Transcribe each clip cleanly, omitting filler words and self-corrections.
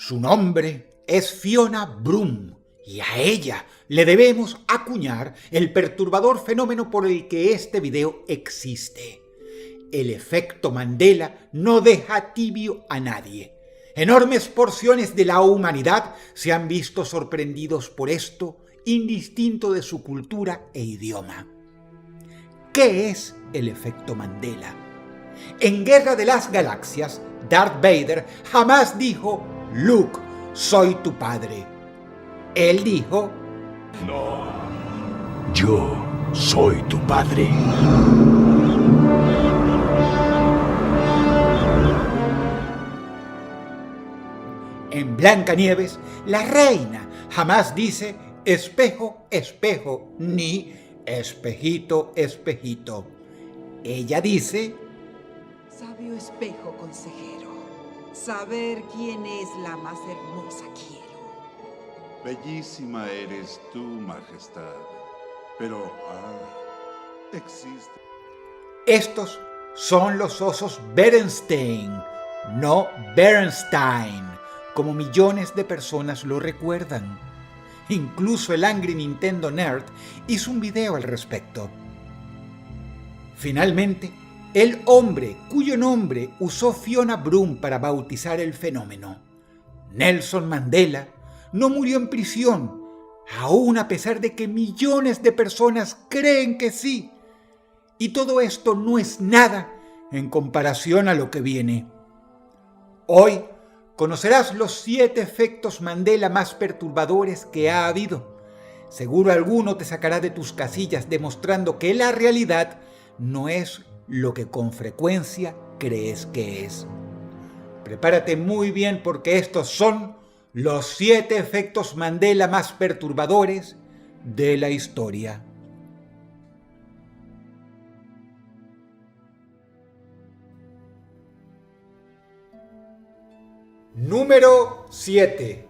Su nombre es Fiona Broome y a ella le debemos acuñar el perturbador fenómeno por el que este video existe. El efecto Mandela no deja tibio a nadie. Enormes porciones de la humanidad se han visto sorprendidos por esto, indistinto de su cultura e idioma. ¿Qué es el efecto Mandela? En Guerra de las Galaxias, Darth Vader jamás dijo: Luke, soy tu padre. Él dijo: No, yo soy tu padre. En Blancanieves, la reina jamás dice: espejo, espejo, ni espejito, espejito. Ella dice: sabio espejo consejero, saber quién es la más hermosa quiero. Bellísima eres tú, majestad, pero existe. estos son los osos Berenstein, no Bernstein, como millones de personas lo recuerdan. Incluso el Angry Nintendo Nerd hizo un video al respecto. Finalmente, el hombre cuyo nombre usó Fiona Broome para bautizar el fenómeno, Nelson Mandela, no murió en prisión, aún a pesar de que millones de personas creen que sí. Y todo esto no es nada en comparación a lo que viene. Hoy conocerás los 7 efectos Mandela más perturbadores que ha habido. Seguro alguno te sacará de tus casillas demostrando que la realidad no es lo que con frecuencia crees que es. Prepárate muy bien porque estos son los 7 efectos Mandela más perturbadores de la historia. Número 7.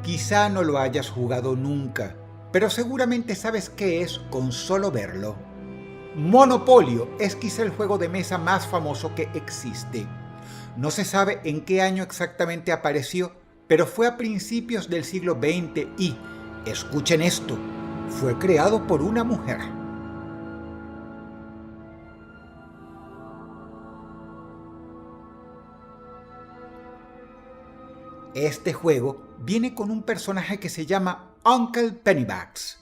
Quizá no lo hayas jugado nunca, pero seguramente sabes qué es con solo verlo. Monopolio es quizá el juego de mesa más famoso que existe. No se sabe en qué año exactamente apareció, pero fue a principios del siglo XX y, escuchen esto, fue creado por una mujer. Este juego viene con un personaje que se llama Uncle Pennybags.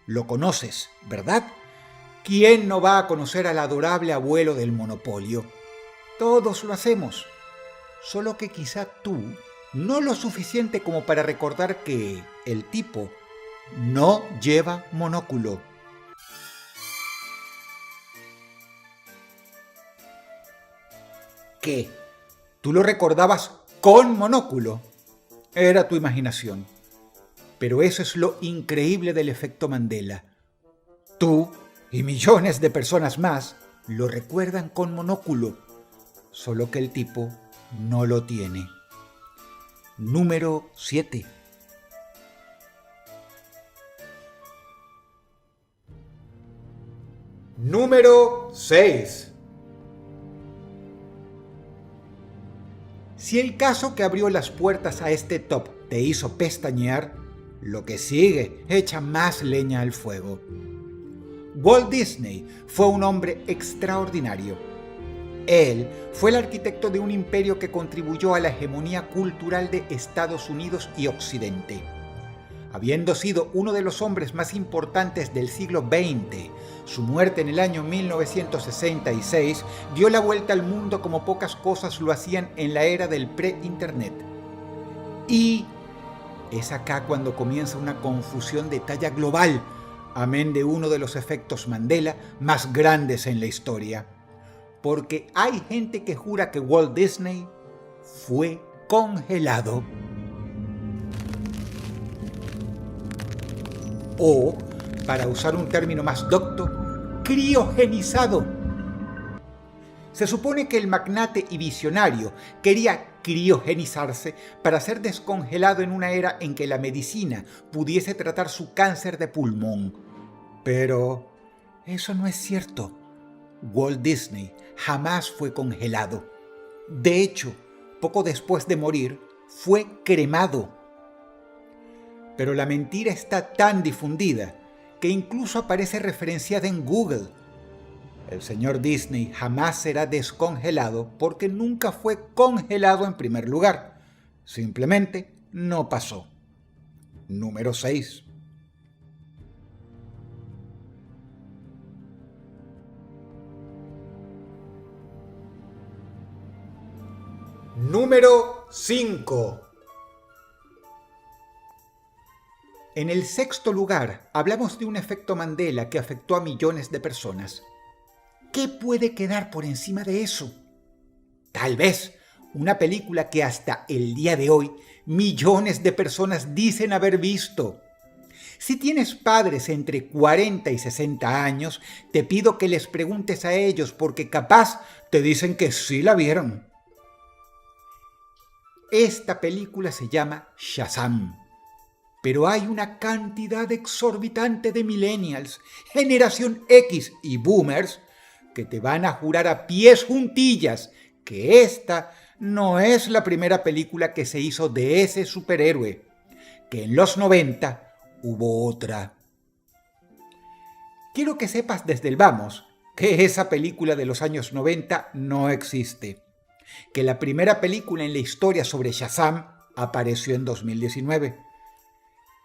Lo conoces, ¿verdad? ¿Quién no va a conocer al adorable abuelo del Monopolio? Todos lo hacemos, solo que quizá tú no lo suficiente como para recordar que el tipo no lleva monóculo. ¿Qué? ¿Tú lo recordabas con monóculo? Era tu imaginación. Pero eso es lo increíble del efecto Mandela. Tú y millones de personas más lo recuerdan con monóculo, solo que el tipo no lo tiene. Número 7. Número 6. Si el caso que abrió las puertas a este top te hizo pestañear, lo que sigue echa más leña al fuego. Walt Disney fue un hombre extraordinario. Él fue el arquitecto de un imperio que contribuyó a la hegemonía cultural de Estados Unidos y Occidente. Habiendo sido uno de los hombres más importantes del siglo XX, su muerte en el año 1966 dio la vuelta al mundo como pocas cosas lo hacían en la era del pre-internet. Y es acá cuando comienza una confusión de talla global, amén de uno de los efectos Mandela más grandes en la historia. Porque hay gente que jura que Walt Disney fue congelado. O, para usar un término más docto, criogenizado. Se supone que el magnate y visionario quería criogenizarse para ser descongelado en una era en que la medicina pudiese tratar su cáncer de pulmón. Pero eso no es cierto. Walt Disney jamás fue congelado. De hecho, poco después de morir, fue cremado. Pero la mentira está tan difundida que incluso aparece referenciada en Google. El señor Disney jamás será descongelado porque nunca fue congelado en primer lugar. Simplemente no pasó. Número 6. Número 5. En el sexto lugar, hablamos de un efecto Mandela que afectó a millones de personas. ¿Qué puede quedar por encima de eso? Tal vez una película que hasta el día de hoy millones de personas dicen haber visto. Si tienes padres entre 40 y 60 años, te pido que les preguntes a ellos porque capaz te dicen que sí la vieron. Esta película se llama Shazam, pero hay una cantidad exorbitante de millennials, generación X y boomers que te van a jurar a pies juntillas que esta no es la primera película que se hizo de ese superhéroe, que en los 90 hubo otra. Quiero que sepas desde el vamos que esa película de los años 90 no existe, que la primera película en la historia sobre Shazam apareció en 2019.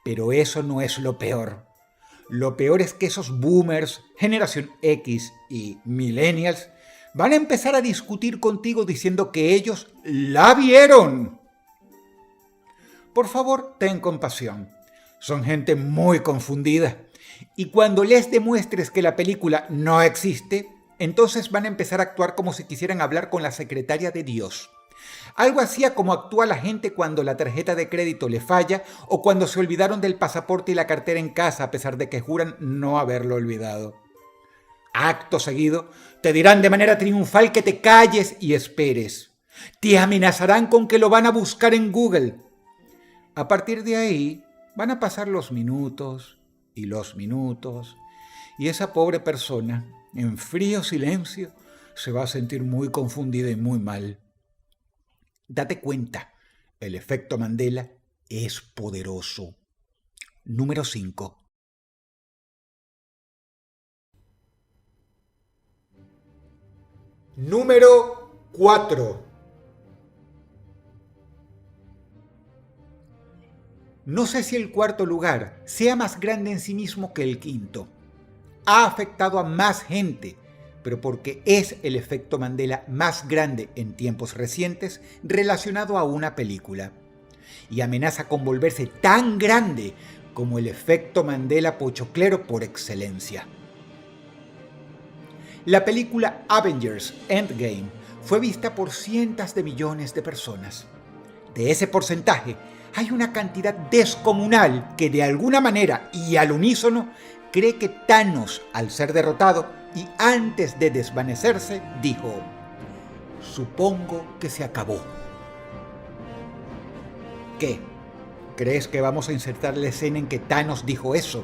Pero eso no es lo peor. Lo peor es que esos boomers, generación X y millennials van a empezar a discutir contigo diciendo que ellos la vieron. Por favor, ten compasión. Son gente muy confundida. Y cuando les demuestres que la película no existe, entonces van a empezar a actuar como si quisieran hablar con la secretaria de Dios. Algo así como actúa la gente cuando la tarjeta de crédito le falla o cuando se olvidaron del pasaporte y la cartera en casa a pesar de que juran no haberlo olvidado. Acto seguido, te dirán de manera triunfal que te calles y esperes. Te amenazarán con que lo van a buscar en Google. A partir de ahí, van a pasar los minutos y esa pobre persona, en frío silencio, se va a sentir muy confundida y muy mal. Date cuenta, el efecto Mandela es poderoso. Número 5. Número 4. No sé si el cuarto lugar sea más grande en sí mismo que el quinto. Ha afectado a más gente, pero porque es el efecto Mandela más grande en tiempos recientes relacionado a una película. Y amenaza con volverse tan grande como el efecto Mandela pochoclero por excelencia. La película Avengers Endgame fue vista por cientos de millones de personas. De ese porcentaje, hay una cantidad descomunal que de alguna manera y al unísono cree que Thanos, al ser derrotado y antes de desvanecerse, dijo: supongo que se acabó. ¿Qué? ¿Crees que vamos a insertar la escena en que Thanos dijo eso?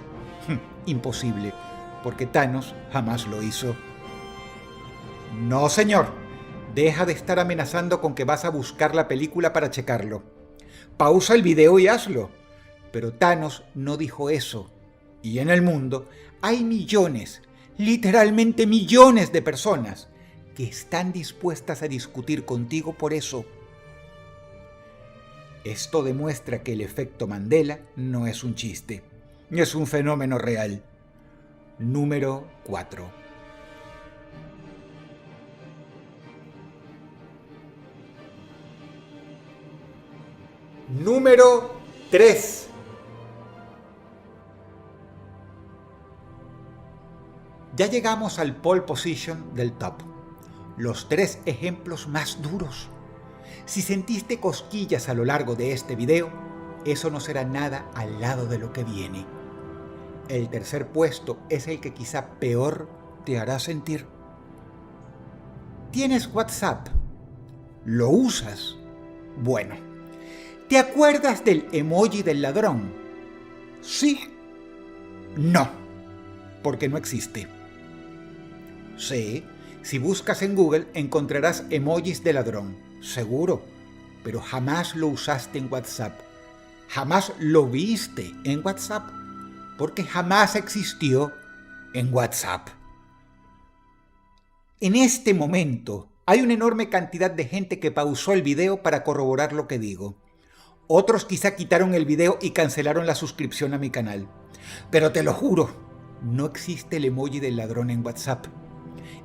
Imposible, porque Thanos jamás lo hizo. No, señor. Deja de estar amenazando con que vas a buscar la película para checarlo. Pausa el video y hazlo. Pero Thanos no dijo eso. Y en el mundo hay millones, literalmente millones de personas que están dispuestas a discutir contigo por eso. Esto demuestra que el efecto Mandela no es un chiste, es un fenómeno real. Número 4. Número 3. Ya llegamos al pole position del top. Los 3 ejemplos más duros. Si sentiste cosquillas a lo largo de este video, eso no será nada al lado de lo que viene. El tercer puesto es el que quizá peor te hará sentir. ¿Tienes WhatsApp? ¿Lo usas? Bueno, ¿te acuerdas del emoji del ladrón? ¿Sí? No, porque no existe. Sí, si buscas en Google encontrarás emojis de ladrón. seguro, pero jamás lo usaste en WhatsApp. Jamás lo viste en WhatsApp, porque jamás existió en WhatsApp. En este momento hay una enorme cantidad de gente que pausó el video para corroborar lo que digo. Otros quizá quitaron el video y cancelaron la suscripción a mi canal. Pero te lo juro, no existe el emoji del ladrón en WhatsApp.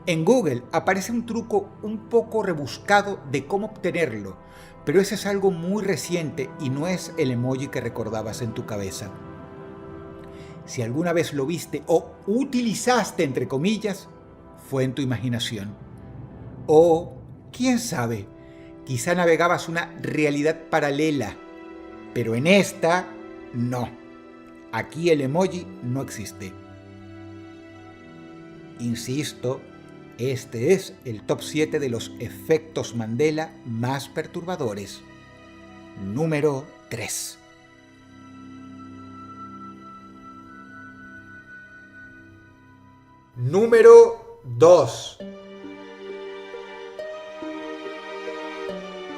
En Google aparece un truco un poco rebuscado de cómo obtenerlo, pero ese es algo muy reciente y no es el emoji que recordabas en tu cabeza. Si alguna vez lo viste o utilizaste entre comillas, fue en tu imaginación. O, quién sabe, quizá navegabas una realidad paralela, pero en esta, no. Aquí el emoji no existe. Insisto, este es el top 7 de los efectos Mandela más perturbadores. Número 3. Número 2.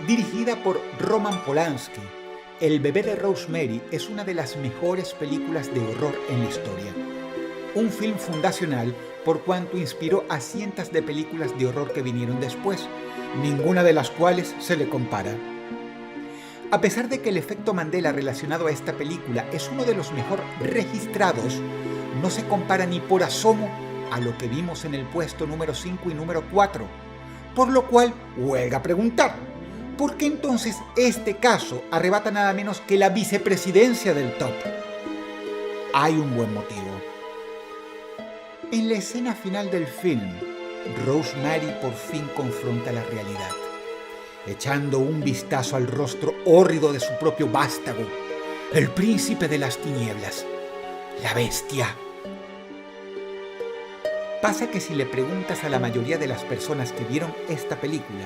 Dirigida por Roman Polanski, El bebé de Rosemary es una de las mejores películas de horror en la historia. Un film fundacional por cuanto inspiró a cientos de películas de horror que vinieron después, ninguna de las cuales se le compara. A pesar de que el efecto Mandela relacionado a esta película es uno de los mejor registrados, no se compara ni por asomo a lo que vimos en el puesto número 5 y número 4, por lo cual huelga preguntar, ¿por qué entonces este caso arrebata nada menos que la vicepresidencia del top? Hay un buen motivo. En la escena final del film, Rosemary por fin confronta la realidad, echando un vistazo al rostro hórrido de su propio vástago, el príncipe de las tinieblas, la bestia. Pasa que si le preguntas a la mayoría de las personas que vieron esta película,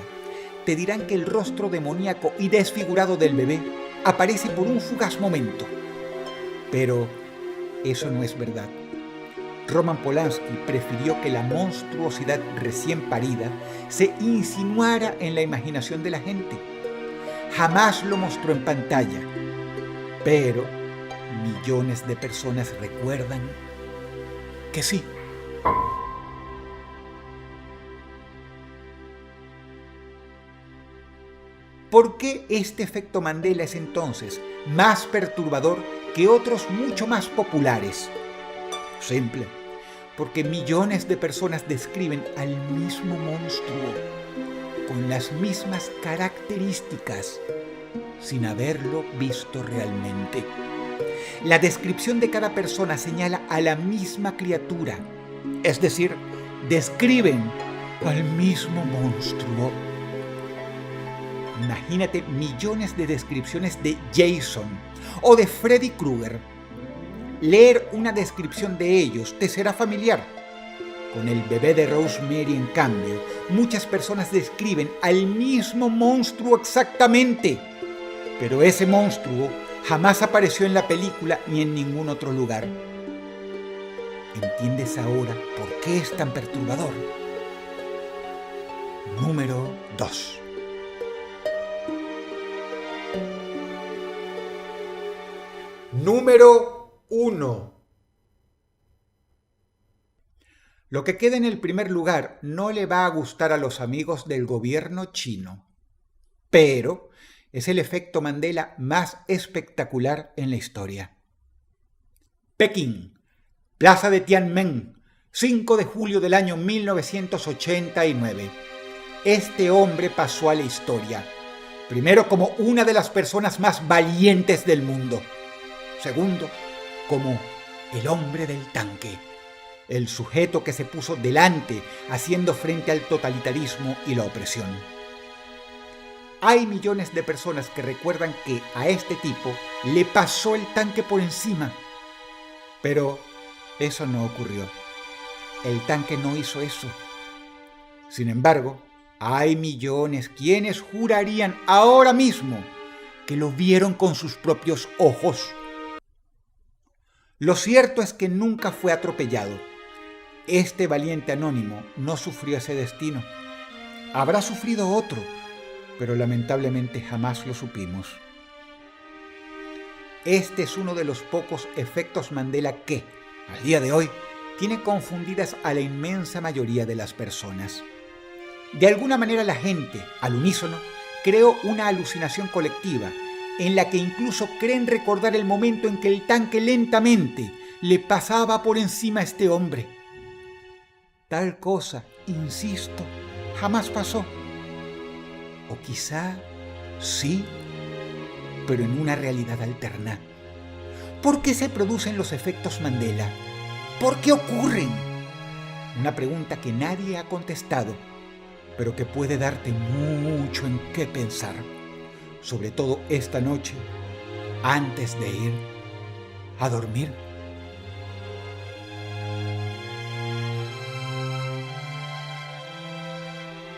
te dirán que el rostro demoníaco y desfigurado del bebé aparece por un fugaz momento. Pero eso no es verdad. Roman Polanski prefirió que la monstruosidad recién parida se insinuara en la imaginación de la gente. Jamás lo mostró en pantalla, pero millones de personas recuerdan que sí. ¿Por qué este efecto Mandela es entonces más perturbador que otros mucho más populares? Simple, porque millones de personas describen al mismo monstruo, con las mismas características, sin haberlo visto realmente. La descripción de cada persona señala a la misma criatura, es decir, describen al mismo monstruo. Imagínate millones de descripciones de Jason o de Freddy Krueger. Leer una descripción de ellos te será familiar. Con el bebé de Rosemary, en cambio, muchas personas describen al mismo monstruo exactamente, pero ese monstruo jamás apareció en la película ni en ningún otro lugar. ¿Entiendes ahora por qué es tan perturbador? Número 2. Número 1. Lo que queda en el primer lugar no le va a gustar a los amigos del gobierno chino, pero es el efecto Mandela más espectacular en la historia. Pekín, Plaza de Tiananmen, 5 de julio del año 1989. Este hombre pasó a la historia, primero como una de las personas más valientes del mundo, segundo, como el hombre del tanque, el sujeto que se puso delante haciendo frente al totalitarismo y la opresión. Hay millones de personas que recuerdan que a este tipo le pasó el tanque por encima, pero eso no ocurrió. El tanque no hizo eso. Sin embargo, hay millones quienes jurarían ahora mismo que lo vieron con sus propios ojos. Lo cierto es que nunca fue atropellado. Este valiente anónimo no sufrió ese destino. Habrá sufrido otro, pero lamentablemente jamás lo supimos. Este es uno de los pocos efectos Mandela que, al día de hoy, tiene confundidas a la inmensa mayoría de las personas. De alguna manera la gente, al unísono, creó una alucinación colectiva en la que incluso creen recordar el momento en que el tanque lentamente le pasaba por encima a este hombre. Tal cosa, insisto, jamás pasó. O quizá sí, pero en una realidad alterna. ¿Por qué se producen los efectos Mandela? ¿Por qué ocurren? Una pregunta que nadie ha contestado, pero que puede darte mucho en qué pensar, sobre todo esta noche, antes de ir a dormir.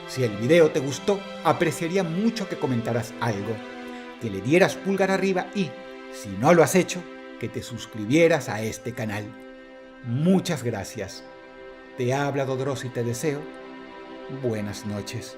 Si el video te gustó, apreciaría mucho que comentaras algo, que le dieras pulgar arriba y, si no lo has hecho, que te suscribieras a este canal. Muchas gracias. Te habla Dodros y te deseo buenas noches.